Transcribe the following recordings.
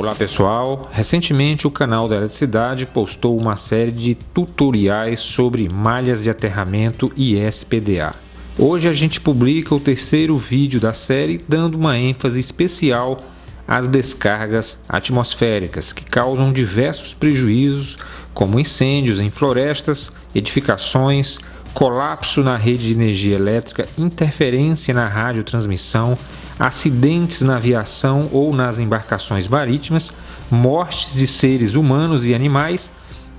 Olá pessoal, recentemente o canal da Eletricidade postou uma série de tutoriais sobre malhas de aterramento e SPDA. Hoje a gente publica o terceiro vídeo da série, dando uma ênfase especial às descargas atmosféricas, que causam diversos prejuízos, como incêndios em florestas, edificações, colapso na rede de energia elétrica, interferência na radiotransmissão, acidentes na aviação ou nas embarcações marítimas, mortes de seres humanos e animais,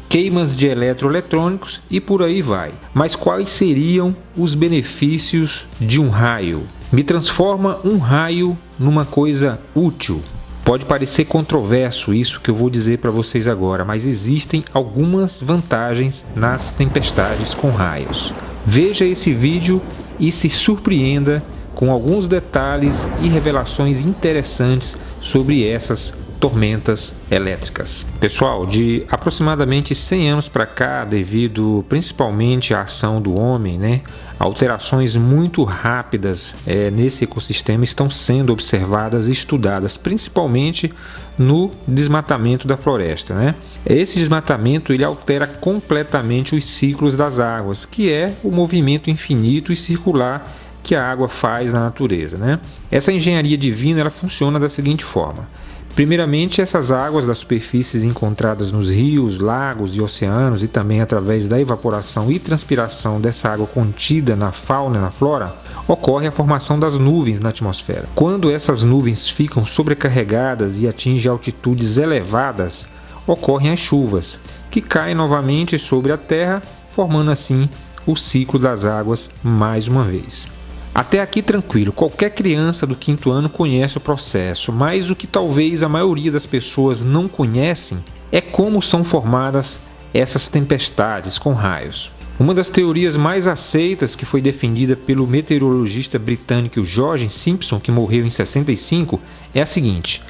queimas de eletroeletrônicos e por aí vai. Mas quais seriam os benefícios de um raio? Me transforma um raio numa coisa útil. Pode parecer controverso isso que eu vou dizer para vocês agora, mas existem algumas vantagens nas tempestades com raios. Veja esse vídeo e se surpreenda com alguns detalhes e revelações interessantes sobre essas tormentas elétricas. Pessoal, de aproximadamente 100 anos para cá, devido principalmente à ação do homem, alterações muito rápidas nesse ecossistema estão sendo observadas e estudadas, principalmente no desmatamento da floresta. Esse desmatamento ele altera completamente os ciclos das águas, que é o movimento infinito e circular que a água faz na natureza. Essa engenharia divina ela funciona da seguinte forma. Primeiramente, essas águas das superfícies encontradas nos rios, lagos e oceanos, e também através da evaporação e transpiração dessa água contida na fauna e na flora, ocorre a formação das nuvens na atmosfera. Quando essas nuvens ficam sobrecarregadas e atingem altitudes elevadas, ocorrem as chuvas, que caem novamente sobre a Terra, formando assim o ciclo das águas mais uma vez. Até aqui tranquilo, qualquer criança do 5º ano conhece o processo, mas o que talvez a maioria das pessoas não conhecem é como são formadas essas tempestades com raios. Uma das teorias mais aceitas, que foi defendida pelo meteorologista britânico George Simpson, que morreu em 65, é a seguinte: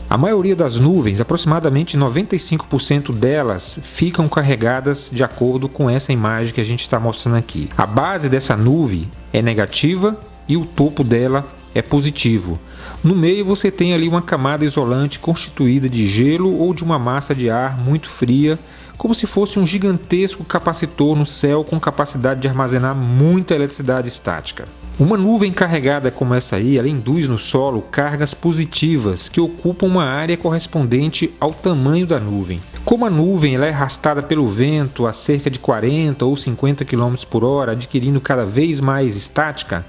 a maioria das nuvens, aproximadamente 95% delas, ficam carregadas de acordo com essa imagem que a gente está mostrando aqui. A base dessa nuvem é negativa e o topo dela é positivo. No meio você tem ali uma camada isolante constituída de gelo ou de uma massa de ar muito fria, como se fosse um gigantesco capacitor no céu com capacidade de armazenar muita eletricidade estática. Uma nuvem carregada como essa aí, ela induz no solo cargas positivas que ocupam uma área correspondente ao tamanho da nuvem. Como a nuvem ela é arrastada pelo vento a cerca de 40 ou 50 km por hora, adquirindo cada vez mais estática,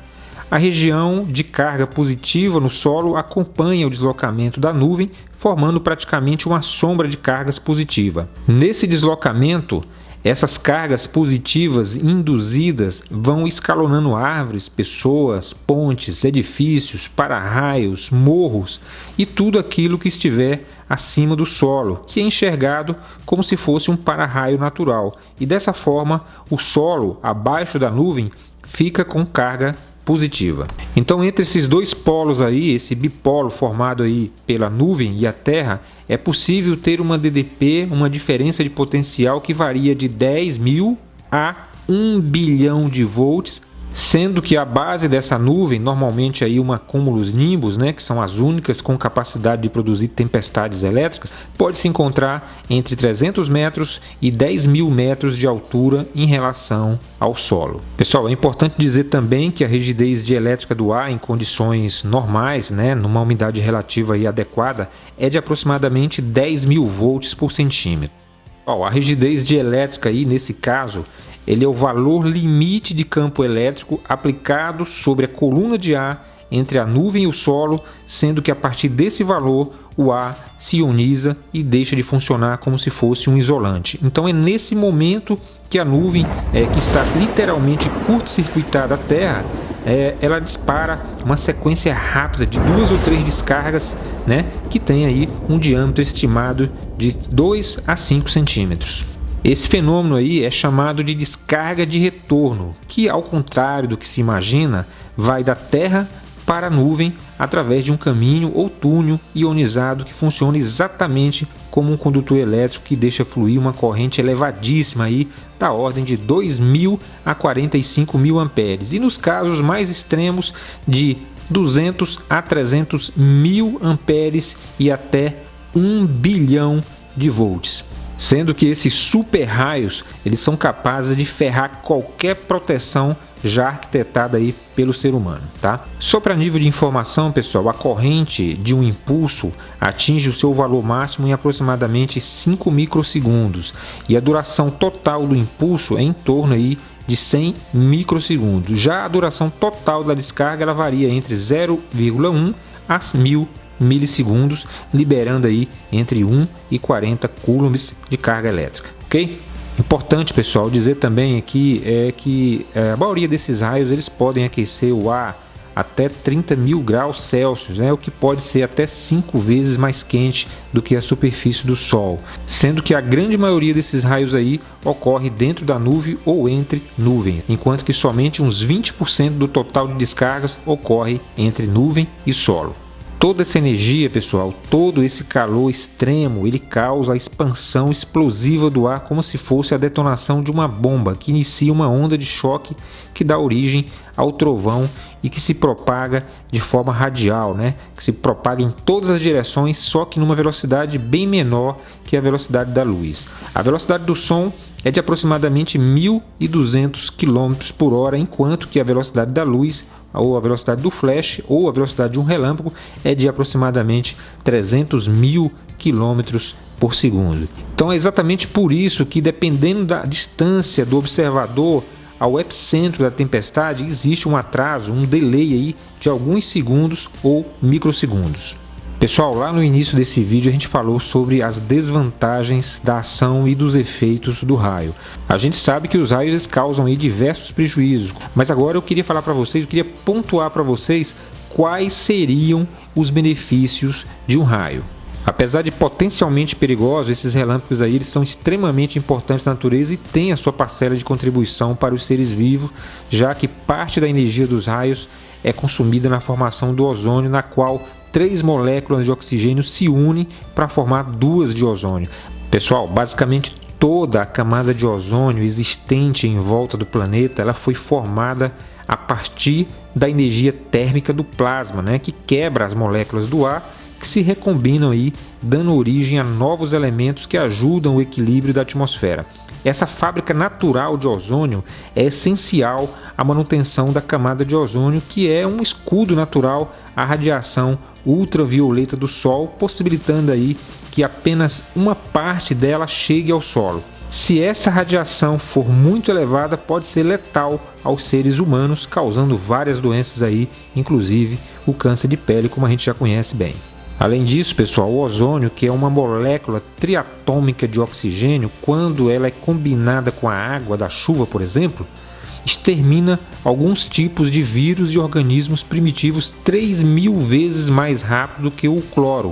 a região de carga positiva no solo acompanha o deslocamento da nuvem, formando praticamente uma sombra de cargas positiva. Nesse deslocamento, essas cargas positivas induzidas vão escalonando árvores, pessoas, pontes, edifícios, para-raios, morros e tudo aquilo que estiver acima do solo, que é enxergado como se fosse um para-raio natural. E dessa forma, o solo abaixo da nuvem fica com carga positiva. Então, entre esses dois polos aí, esse bipolo formado aí pela nuvem e a Terra, é possível ter uma DDP, uma diferença de potencial que varia de 10.000 a 1 bilhão de volts, sendo que a base dessa nuvem, normalmente aí uma cúmulus nimbus, que são as únicas com capacidade de produzir tempestades elétricas, pode se encontrar entre 300 metros e 10.000 metros de altura em relação ao solo. Pessoal, é importante dizer também que a rigidez dielétrica do ar em condições normais, numa umidade relativa aí adequada, é de aproximadamente 10.000 volts por centímetro. A rigidez dielétrica aí, nesse caso, ele é o valor limite de campo elétrico aplicado sobre a coluna de ar entre a nuvem e o solo, sendo que a partir desse valor o ar se ioniza e deixa de funcionar como se fosse um isolante. Então é nesse momento que a nuvem, que está literalmente curto-circuitada à Terra, ela dispara uma sequência rápida de 2 ou 3 descargas, que tem aí um diâmetro estimado de 2 a 5 centímetros. Esse fenômeno aí é chamado de descarga de retorno, que, ao contrário do que se imagina, vai da Terra para a nuvem através de um caminho ou túnel ionizado que funciona exatamente como um condutor elétrico que deixa fluir uma corrente elevadíssima aí, da ordem de 2.000 a 45.000 amperes, e nos casos mais extremos de 200 a 300 mil amperes e até 1 bilhão de volts. Sendo que esses super raios, eles são capazes de ferrar qualquer proteção já arquitetada aí pelo ser humano, tá? Só para nível de informação, pessoal, a corrente de um impulso atinge o seu valor máximo em aproximadamente 5 microsegundos e a duração total do impulso é em torno aí de 100 microsegundos. Já a duração total da descarga ela varia entre 0,1 a 1000 milissegundos, liberando aí entre 1 e 40 coulombs de carga elétrica, ok? Importante, pessoal, dizer também aqui que a maioria desses raios eles podem aquecer o ar até 30.000 graus Celsius, né? O que pode ser até 5 vezes mais quente do que a superfície do Sol, sendo que a grande maioria desses raios aí ocorre dentro da nuvem ou entre nuvens, enquanto que somente uns 20% do total de descargas ocorre entre nuvem e solo. Toda essa energia, pessoal, todo esse calor extremo, ele causa a expansão explosiva do ar como se fosse a detonação de uma bomba que inicia uma onda de choque que dá origem ao trovão e que se propaga de forma radial, né? Que se propaga em todas as direções, só que numa velocidade bem menor que a velocidade da luz. A velocidade do som é de aproximadamente 1.200 km por hora, enquanto que a velocidade da luz ou a velocidade do flash ou a velocidade de um relâmpago é de aproximadamente 300.000 km por segundo. Então é exatamente por isso que, dependendo da distância do observador ao epicentro da tempestade, existe um atraso, um delay aí de alguns segundos ou microsegundos. Pessoal, lá no início desse vídeo a gente falou sobre as desvantagens da ação e dos efeitos do raio. A gente sabe que os raios causam aí diversos prejuízos, mas agora eu queria falar para vocês, eu queria pontuar para vocês quais seriam os benefícios de um raio. Apesar de potencialmente perigosos, esses relâmpagos aí eles são extremamente importantes na natureza e têm a sua parcela de contribuição para os seres vivos, já que parte da energia dos raios é consumida na formação do ozônio, na qual 3 moléculas de oxigênio se unem para formar 2 de ozônio. Pessoal, basicamente toda a camada de ozônio existente em volta do planeta, ela foi formada a partir da energia térmica do plasma, né, que quebra as moléculas do ar, que se recombinam aí, dando origem a novos elementos que ajudam o equilíbrio da atmosfera. Essa fábrica natural de ozônio é essencial à manutenção da camada de ozônio, que é um escudo natural à radiação ultravioleta do Sol, possibilitando aí que apenas uma parte dela chegue ao solo. Se essa radiação for muito elevada, pode ser letal aos seres humanos, causando várias doenças aí, inclusive o câncer de pele, como a gente já conhece bem. Além disso, pessoal, o ozônio, que é uma molécula triatômica de oxigênio, quando ela é combinada com a água da chuva, por exemplo, extermina alguns tipos de vírus e organismos primitivos 3.000 vezes mais rápido do que o cloro,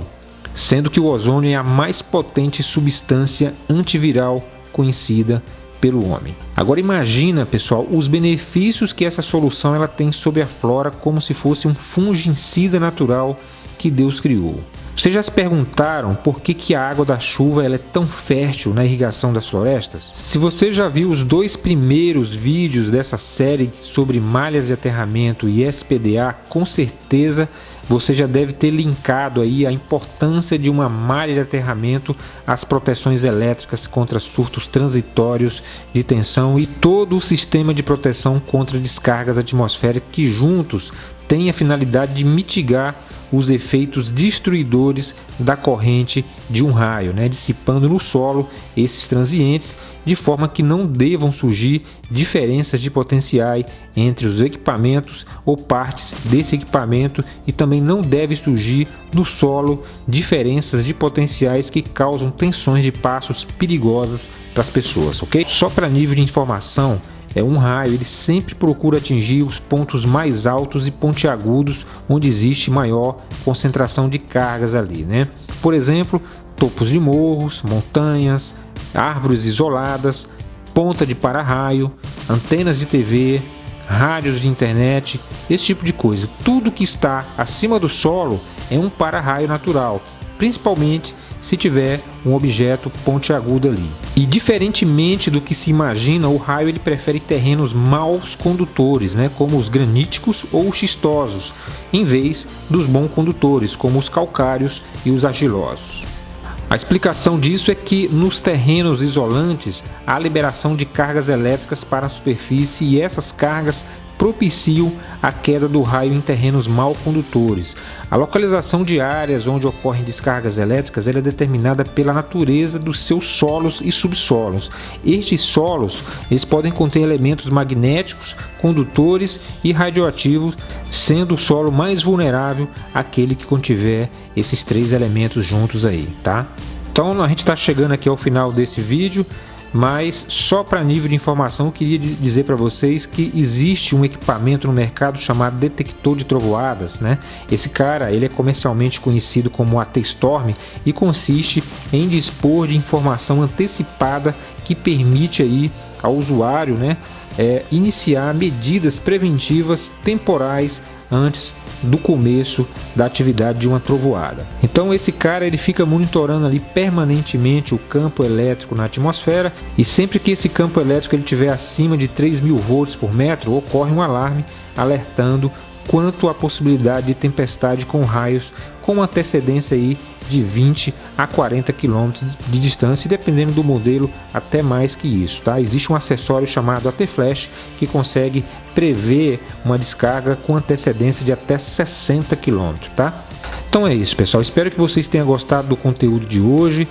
sendo que o ozônio é a mais potente substância antiviral conhecida pelo homem. Agora imagina, pessoal, os benefícios que essa solução ela tem sobre a flora, como se fosse um fungicida natural que Deus criou. Vocês já se perguntaram por que a água da chuva ela é tão fértil na irrigação das florestas? Se você já viu os 2 primeiros vídeos dessa série sobre malhas de aterramento e SPDA, com certeza você já deve ter linkado aí a importância de uma malha de aterramento às proteções elétricas contra surtos transitórios de tensão e todo o sistema de proteção contra descargas atmosféricas que juntos têm a finalidade de mitigar os efeitos destruidores da corrente de um raio, né, dissipando no solo esses transientes, de forma que não devam surgir diferenças de potenciais entre os equipamentos ou partes desse equipamento, e também não deve surgir no solo diferenças de potenciais que causam tensões de passos perigosas para as pessoas, ok? Só para nível de informação, um raio ele sempre procura atingir os pontos mais altos e pontiagudos onde existe maior concentração de cargas ali, né? Por exemplo, topos de morros, montanhas, árvores isoladas, ponta de para-raio, antenas de TV, rádios de internet, esse tipo de coisa. Tudo que está acima do solo é um para-raio natural, principalmente se tiver um objeto pontiagudo ali. E diferentemente do que se imagina, o raio ele prefere terrenos maus condutores, né, como os graníticos ou xistosos, em vez dos bons condutores, como os calcários e os argilosos. A explicação disso é que nos terrenos isolantes há liberação de cargas elétricas para a superfície e essas cargas propiciam a queda do raio em terrenos mal condutores. A localização de áreas onde ocorrem descargas elétricas é determinada pela natureza dos seus solos e subsolos. Estes solos eles podem conter elementos magnéticos, condutores e radioativos, sendo o solo mais vulnerável aquele que contiver esses três elementos juntos aí, tá? Então a gente está chegando aqui ao final desse vídeo. Mas só para nível de informação eu queria dizer para vocês que existe um equipamento no mercado chamado detector de trovoadas, né? Esse cara ele é comercialmente conhecido como AT-Storm e consiste em dispor de informação antecipada que permite aí ao usuário, né, iniciar medidas preventivas temporais antes do começo da atividade de uma trovoada. Então esse cara ele fica monitorando ali permanentemente o campo elétrico na atmosfera e sempre que esse campo elétrico ele estiver acima de 3.000 volts por metro, ocorre um alarme alertando quanto à possibilidade de tempestade com raios com antecedência aí de 20 a 40 km de distância e dependendo do modelo até mais que isso, tá? Existe um acessório chamado AT-Flash que consegue prever uma descarga com antecedência de até 60 km, tá? Então é isso, pessoal, espero que vocês tenham gostado do conteúdo de hoje.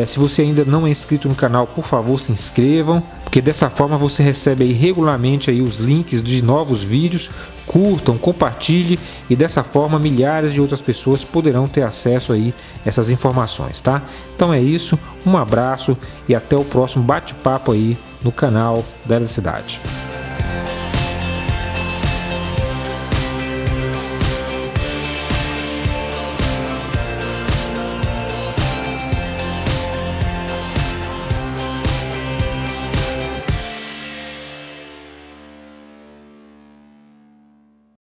Se você ainda não é inscrito no canal, por favor se inscrevam, porque dessa forma você recebe aí regularmente aí os links de novos vídeos. Curtam, compartilhem e dessa forma milhares de outras pessoas poderão ter acesso aí a essas informações, tá? Então é isso, um abraço e até o próximo bate-papo aí no canal da Eletricidade.